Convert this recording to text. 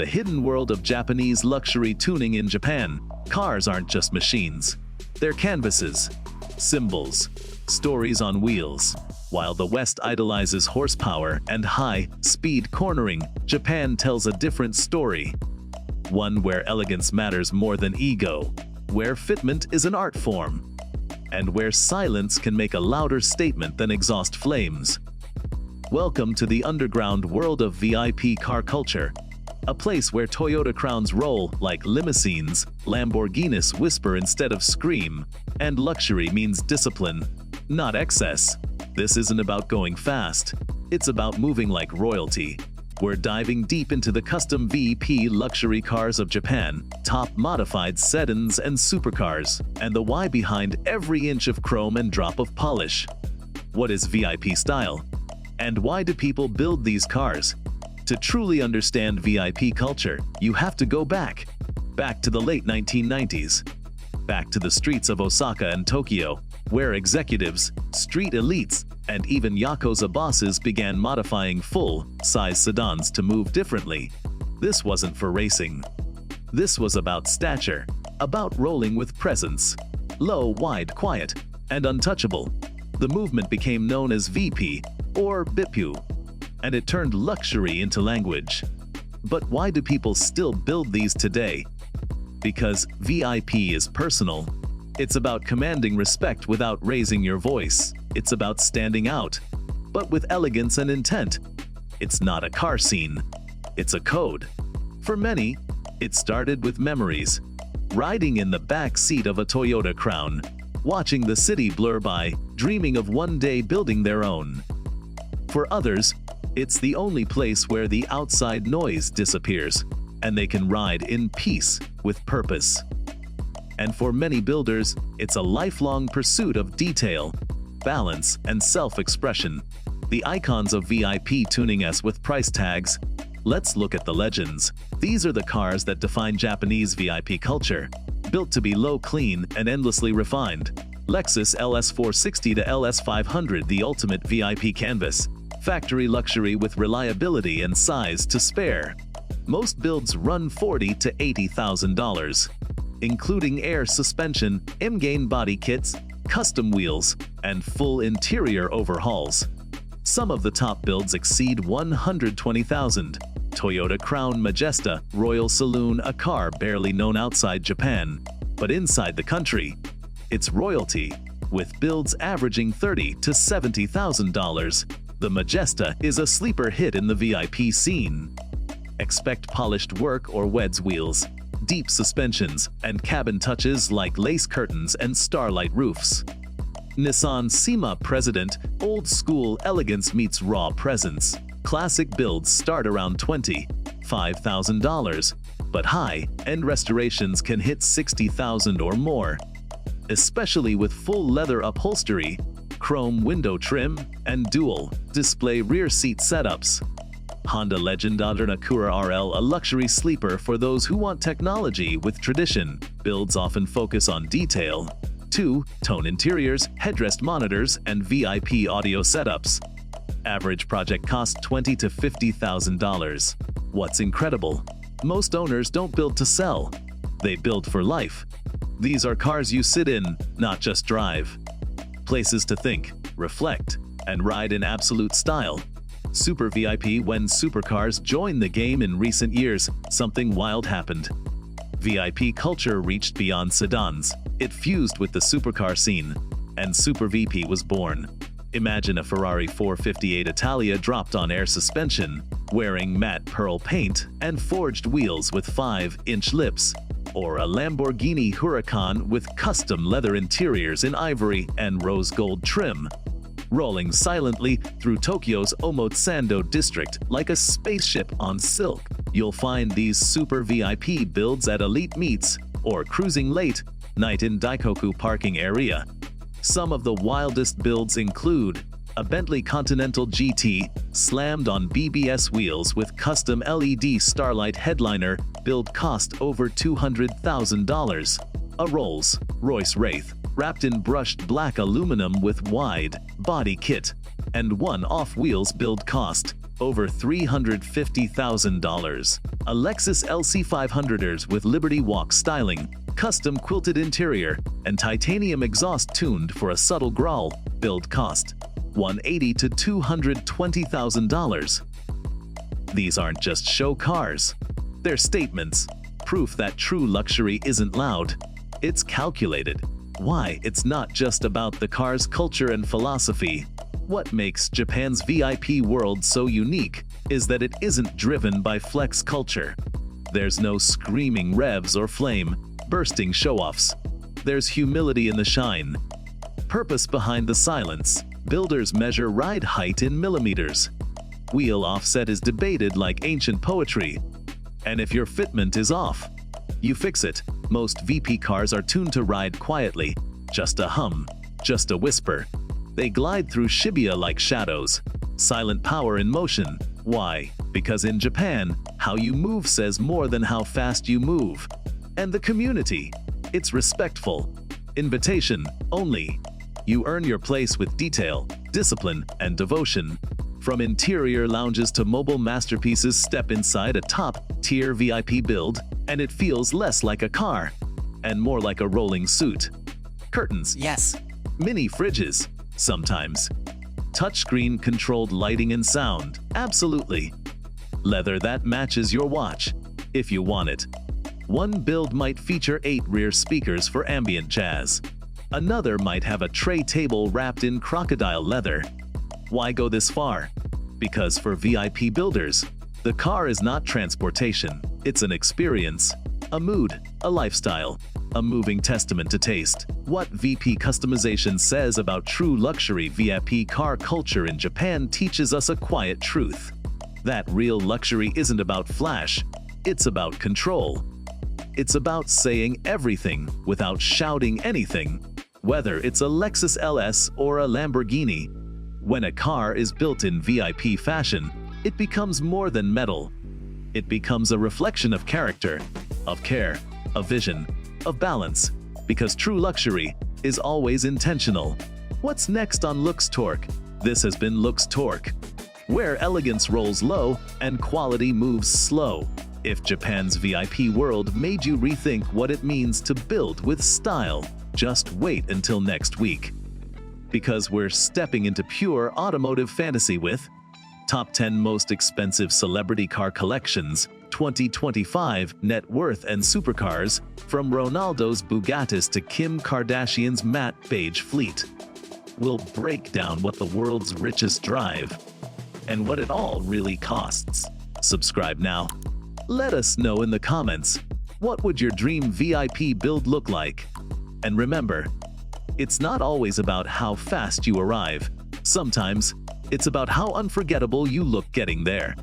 The hidden world of Japanese luxury tuning in Japan. Cars aren't just machines. They're canvases, symbols, stories on wheels. While the West idolizes horsepower and high-speed cornering, Japan tells a different story. One where elegance matters more than ego, where fitment is an art form, and where silence can make a louder statement than exhaust flames. Welcome to the underground world of VIP car culture, a place where Toyota crowns roll like limousines, Lamborghinis whisper instead of scream, and luxury means discipline, not excess. This isn't about going fast, it's about moving like royalty. We're diving deep into the custom VIP luxury cars of Japan, top modified sedans and supercars, and the why behind every inch of chrome and drop of polish. What is VIP style? And why do people build these cars? To truly understand VIP culture, you have to go back to the late 1990s. Back to the streets of Osaka and Tokyo, where executives, street elites, and even Yakuza bosses began modifying full-size sedans to move differently. This wasn't for racing. This was about stature, about rolling with presence. Low, wide, quiet, and untouchable. The movement became known as VP, or Bippu, and it turned luxury into language. But why do people still build these today? Because VIP is personal. It's about commanding respect without raising your voice. It's about standing out, but with elegance and intent. It's not a car scene. It's a code. For many, it started with memories. Riding in the back seat of a Toyota Crown, watching the city blur by, dreaming of one day building their own. For others, it's the only place where the outside noise disappears, and they can ride in peace with purpose. And for many builders, it's a lifelong pursuit of detail, balance, and self-expression. The icons of VIP tuning us with price tags. Let's look at the legends. These are the cars that define Japanese VIP culture, built to be low, clean, and endlessly refined. Lexus LS460 to LS500, the ultimate VIP canvas. Factory luxury with reliability and size to spare. Most builds run $40,000 to $80,000, including air suspension, M-Gain body kits, custom wheels, and full interior overhauls. Some of the top builds exceed $120,000. Toyota Crown Majesta Royal Saloon, a car barely known outside Japan, but inside the country, it's royalty, with builds averaging $30,000 to $70,000. The Majesta is a sleeper hit in the VIP scene. Expect polished work or weds wheels, deep suspensions, and cabin touches like lace curtains and starlight roofs. Nissan Sima President, old school elegance meets raw presence. Classic builds start around $25,000, but high-end restorations can hit $60,000 or more, especially with full leather upholstery, chrome window trim, and dual display rear seat setups. Honda Legend Acura RL, a luxury sleeper for those who want technology with tradition. Builds often focus on detail. Two-tone interiors, headrest monitors, and VIP audio setups. Average project cost $20,000 to $50,000. What's incredible? Most owners don't build to sell. They build for life. These are cars you sit in, not just drive. Places to think, reflect, and ride in absolute style. Super VIP. When supercars joined the game in recent years, something wild happened. VIP culture reached beyond sedans. It fused with the supercar scene, and Super VP was born. Imagine a Ferrari 458 Italia dropped on air suspension, wearing matte pearl paint and forged wheels with 5-inch lips, or a Lamborghini Huracan with custom leather interiors in ivory and rose gold trim. Rolling silently through Tokyo's Omotesando district like a spaceship on silk. You'll find these super VIP builds at elite meets or cruising late night in Daikoku parking area. Some of the wildest builds include a Bentley Continental GT slammed on BBS wheels with custom LED starlight headliner, build cost over $200,000. A Rolls-Royce Wraith wrapped in brushed black aluminum with wide body kit, and one off-wheels build cost over $350,000. A Lexus LC500ers with Liberty Walk styling, custom quilted interior, and titanium exhaust tuned for a subtle growl, build cost $180,000 to $220,000. These aren't just show cars. They're statements, proof that true luxury isn't loud, it's calculated. Why? It's not just about the car's culture and philosophy. What makes Japan's VIP world so unique is that it isn't driven by flex culture. There's no screaming revs or flame-bursting show-offs. There's humility in the shine, purpose behind the silence. Builders measure ride height in millimeters. Wheel offset is debated like ancient poetry. And if your fitment is off, you fix it. Most VP cars are tuned to ride quietly, just a hum, just a whisper. They glide through Shibuya like shadows, silent power in motion. Why? Because in Japan, how you move says more than how fast you move. And the community, it's respectful. Invitation only. You earn your place with detail, discipline, and devotion. From interior lounges to mobile masterpieces, step inside a top-tier VIP build, and it feels less like a car and more like a rolling suit. Curtains, yes. Mini fridges, sometimes. Touchscreen controlled lighting and sound, absolutely. Leather that matches your watch, if you want it. One build might feature 8 rear speakers for ambient jazz. Another might have a tray table wrapped in crocodile leather. Why go this far? Because for VIP builders, the car is not transportation, it's an experience, a mood, a lifestyle, a moving testament to taste. What VP customization says about true luxury VIP car culture in Japan teaches us a quiet truth. That real luxury isn't about flash, it's about control. It's about saying everything without shouting anything. Whether it's a Lexus LS or a Lamborghini, when a car is built in VIP fashion, it becomes more than metal. It becomes a reflection of character, of care, of vision, of balance, because true luxury is always intentional. What's next on Looks Torque? This has been Looks Torque, where elegance rolls low and quality moves slow. If Japan's VIP world made you rethink what it means to build with style, just wait until next week. Because we're stepping into pure automotive fantasy with Top 10 Most Expensive Celebrity Car Collections 2025 Net Worth and Supercars, from Ronaldo's Bugattis to Kim Kardashian's matte beige fleet. We'll break down what the world's richest drive and what it all really costs. Subscribe now. Let us know in the comments, what would your dream VIP build look like? And remember, it's not always about how fast you arrive. Sometimes, it's about how unforgettable you look getting there.